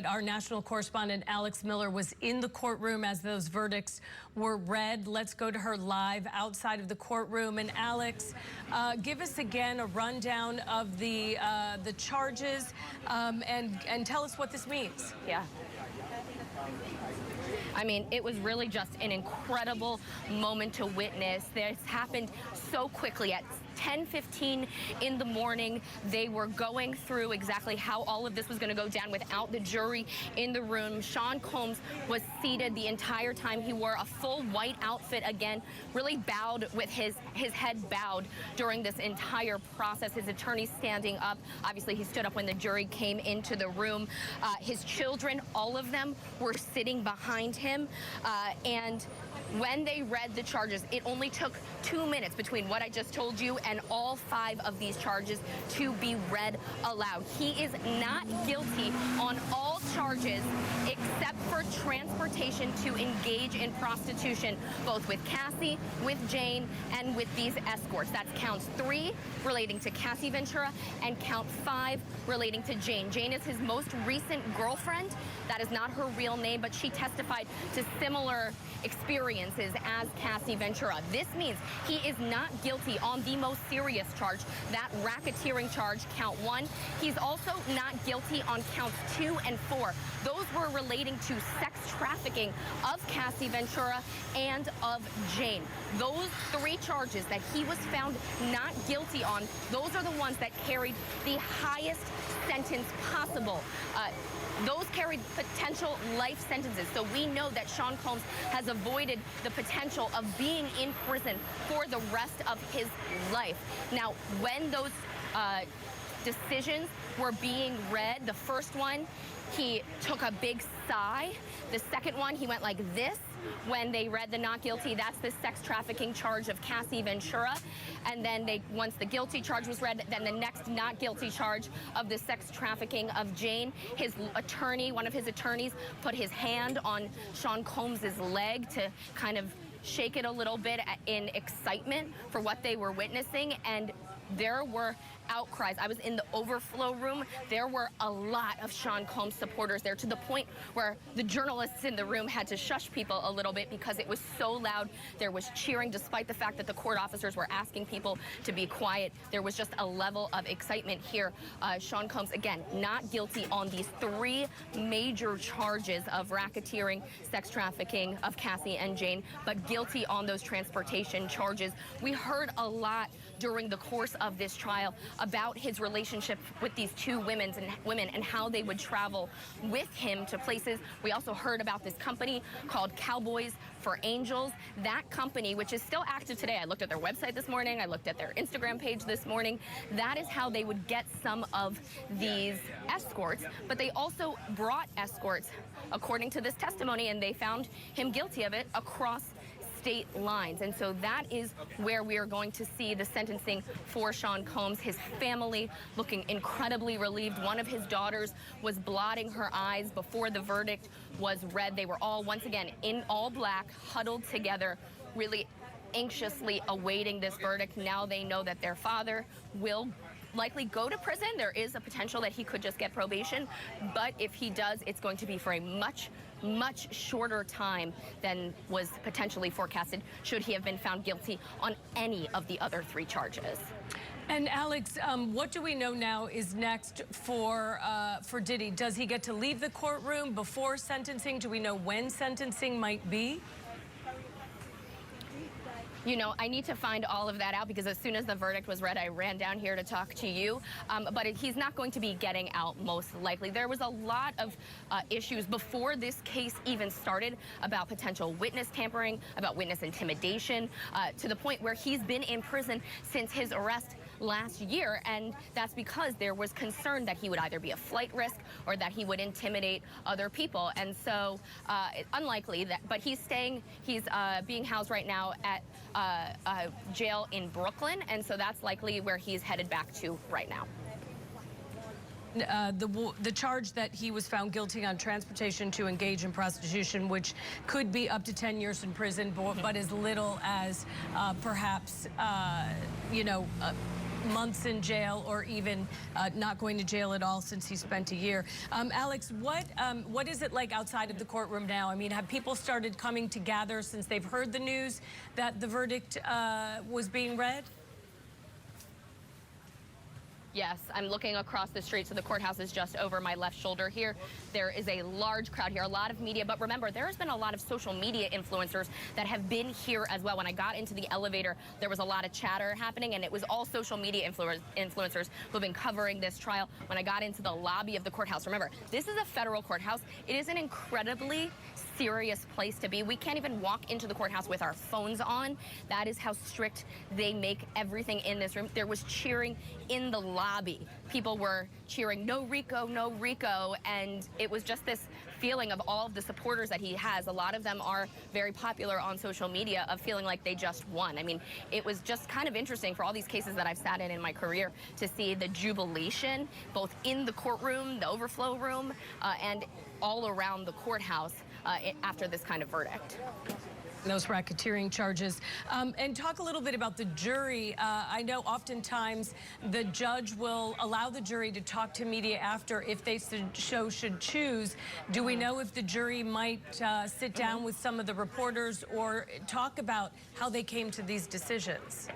Our national correspondent Alex Miller was in the courtroom as those verdicts were read. Let's go to her live outside of the courtroom. And Alex, give us again a rundown of the charges and tell us what this means. Yeah. I mean, it was really just an incredible moment to witness. This happened so quickly. At 10:15 in the morning, they were going through exactly how all of this was going to go down without the jury in the room. Sean Combs was seated the entire time. He wore a full white outfit again, really bowed with his head bowed during this entire process. His attorney standing up. Obviously, he stood up when the jury came into the room. His children, all of them, were sitting behind him. And when they read the charges, it only took 2 minutes between what I just told you and all 5 of these charges to be read aloud. He is not guilty on all charges except for transportation to engage in prostitution, both with Cassie, with Jane, and with these escorts. That's counts 3 relating to Cassie Ventura and count 5 relating to Jane. Jane is his most recent girlfriend. That is not her real name, but she testified to similar experiences as Cassie Ventura. This means he is not guilty on the most serious charge, that racketeering charge, count 1. He's also not guilty on counts 2 and 4. Those were relating to sex trafficking of Cassie Ventura and of Jane. Those 3 charges that he was found not guilty on, those are the ones that carried the highest sentence possible. Those carried potential life sentences. So we know that Sean Combs has avoided the potential of being in prison for the rest of his life. Now, when those decisions were being read, the first one, he took a big sigh. The second one, he went like this when they read the not guilty. That's the sex trafficking charge of Cassie Ventura. And then once the guilty charge was read, then the next not guilty charge of the sex trafficking of Jane. His attorney, one of his attorneys, put his hand on Sean Combs's leg to kind of shake it a little bit in excitement for what they were witnessing. And there were outcries. I was in the overflow room. There were a lot of Sean Combs supporters there, to the point where the journalists in the room had to shush people a little bit because it was so loud. There was cheering, despite the fact that the court officers were asking people to be quiet. There was just a level of excitement here. Sean Combs, again, not guilty on these 3 major charges of racketeering, sex trafficking of Cassie and Jane, but guilty on those transportation charges. We heard a lot during the course of this trial about his relationship with these 2 women and how they would travel with him to places. We also heard about this company called Cowboys for Angels. That company, which is still active today, I looked at their website this morning, I looked at their Instagram page this morning. That is how they would get some of these escorts, but they also brought escorts, according to this testimony, and they found him guilty of it, across state lines. And so that is where we are going to see the sentencing for Sean Combs. His family looking incredibly relieved. One of his daughters was blotting her eyes before the verdict was read. They were all, once again, in all black, huddled together, really anxiously awaiting this verdict. Now they know that their father will likely go to prison. There is a potential that he could just get probation, but if he does, it's going to be for a much shorter time than was potentially forecasted should he have been found guilty on any of the other 3 charges. And Alex, what do we know now is next for Diddy? Does he get to leave the courtroom before sentencing? Do we know when sentencing might be? You know, I need to find all of that out because as soon as the verdict was read, I ran down here to talk to you. But he's not going to be getting out, most likely. There was a lot of issues before this case even started about potential witness tampering, about witness intimidation, to the point where he's been in prison since his arrest last year, and that's because there was concern that he would either be a flight risk or that he would intimidate other people. And so unlikely that, but he's being housed right now at jail in Brooklyn, and so that's likely where he's headed back to right now. the charge that he was found guilty on transportation to engage in prostitution, which could be up to 10 years in prison, but as little as perhaps, months in jail, or even not going to jail at all since he spent a year. Alex, what is it like outside of the courtroom now? I mean, have people started coming to gather since they've heard the news that the verdict was being read? Yes, I'm looking across the street, so the courthouse is just over my left shoulder here. There is a large crowd here, a lot of media, but remember, there has been a lot of social media influencers that have been here as well. When I got into the elevator, there was a lot of chatter happening, and it was all social media influencers who have been covering this trial. When I got into the lobby of the courthouse, remember, this is a federal courthouse. It is an incredibly serious place to be. We can't even walk into the courthouse with our phones on. That is how strict they make everything in this room. There was cheering in the lobby. People were cheering, "No Rico, no Rico," and it was just this feeling of all of the supporters that he has. A lot of them are very popular on social media, of feeling like they just won. I mean, it was just kind of interesting for all these cases that I've sat in my career to see the jubilation, both in the courtroom, the overflow room, and all around the courthouse after this kind of verdict. Those racketeering charges. And talk a little bit about the jury. I know oftentimes the judge will allow the jury to talk to media after if they should choose. Do we know if the jury might sit down with some of the reporters or talk about how they came to these decisions?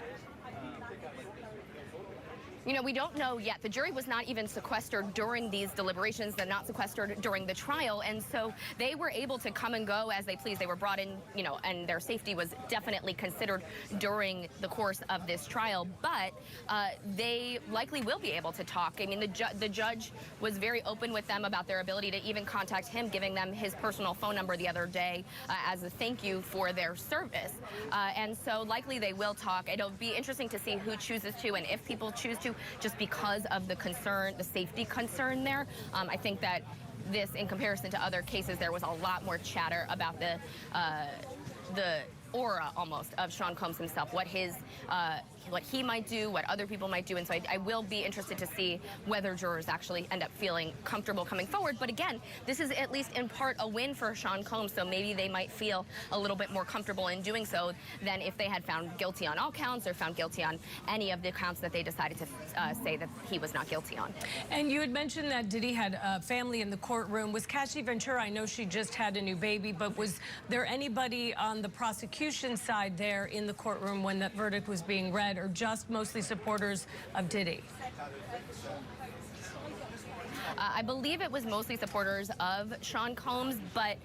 You know, we don't know yet. The jury was not even sequestered during these deliberations. They're not sequestered during the trial. And so they were able to come and go as they pleased. They were brought in, and their safety was definitely considered during the course of this trial. But they likely will be able to talk. I mean, the judge was very open with them about their ability to even contact him, giving them his personal phone number the other day as a thank you for their service. And so likely they will talk. It'll be interesting to see who chooses to, and if people choose to, just because of the concern, the safety concern there. I think that this, in comparison to other cases, there was a lot more chatter about the aura almost of Sean Combs himself, what he might do, what other people might do. And so I will be interested to see whether jurors actually end up feeling comfortable coming forward. But again, this is at least in part a win for Sean Combs, so maybe they might feel a little bit more comfortable in doing so than if they had found guilty on all counts or found guilty on any of the counts that they decided to say that he was not guilty on. And you had mentioned that Diddy had a family in the courtroom. Was Cassie Ventura, I know she just had a new baby, but was there anybody on the prosecution side there in the courtroom when that verdict was being read, or just mostly supporters of Diddy? I believe it was mostly supporters of Sean Combs, but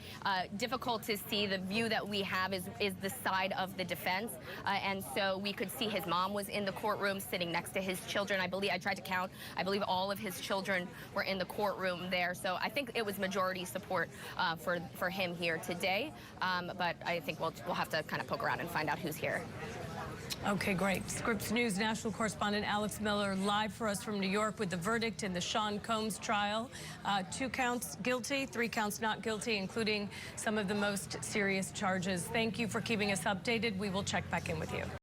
difficult to see. The view that we have is the side of the defense. And so we could see his mom was in the courtroom sitting next to his children. I tried to count. I believe all of his children were in the courtroom there. So I think it was majority support for him here today. But I think we'll have to kind of poke around and find out who's here. Okay, great. Scripps News national correspondent Alex Miller live for us from New York with the verdict in the Sean Combs trial. 2 counts guilty, 3 counts not guilty, including some of the most serious charges. Thank you for keeping us updated. We will check back in with you.